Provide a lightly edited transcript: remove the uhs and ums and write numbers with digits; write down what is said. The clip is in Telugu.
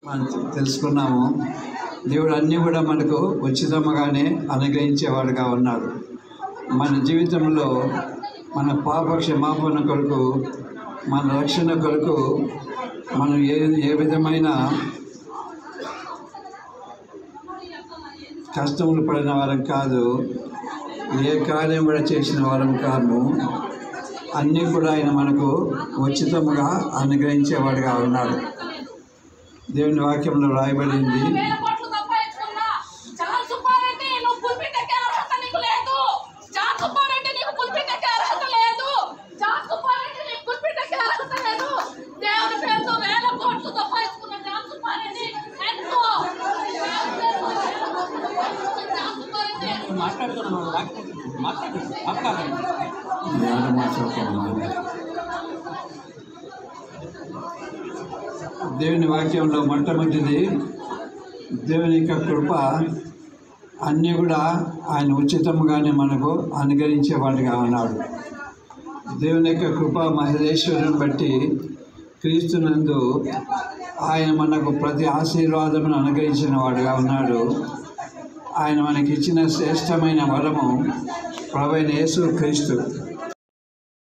మనం తెలుసుకున్నాము. దేవుడు అన్నీ కూడా మనకు ఉచితంగానే అనుగ్రహించేవాడుగా ఉన్నాడు. మన జీవితంలో మన పాప క్షమాపణ కొరకు, మన రక్షణ కొరకు మనం ఏ విధమైన కష్టములు పడిన వారం కాదు, ఏ కార్యం కూడా చేసిన వారం కాదు. అన్నీ కూడా ఆయన మనకు ఉచితంగా అనుగ్రహించేవాడుగా ఉన్నాడు. దేవుని వాక్యంలో రాయబడింది, దేవుని వాక్యంలో మొట్టమొదటిది దేవుని యొక్క కృప అన్నీ కూడా ఆయన ఉచితంగానే మనకు అనుగ్రహించేవాడిగా ఉన్నాడు. దేవుని యొక్క కృప మహేశ్వరుని బట్టి క్రీస్తునందు ఆయన మనకు ప్రతి ఆశీర్వాదమును అనుగ్రహించిన వాడుగా ఉన్నాడు. ఆయన మనకి ఇచ్చిన శ్రేష్టమైన వరము ప్రభువైన యేసు క్రీస్తు.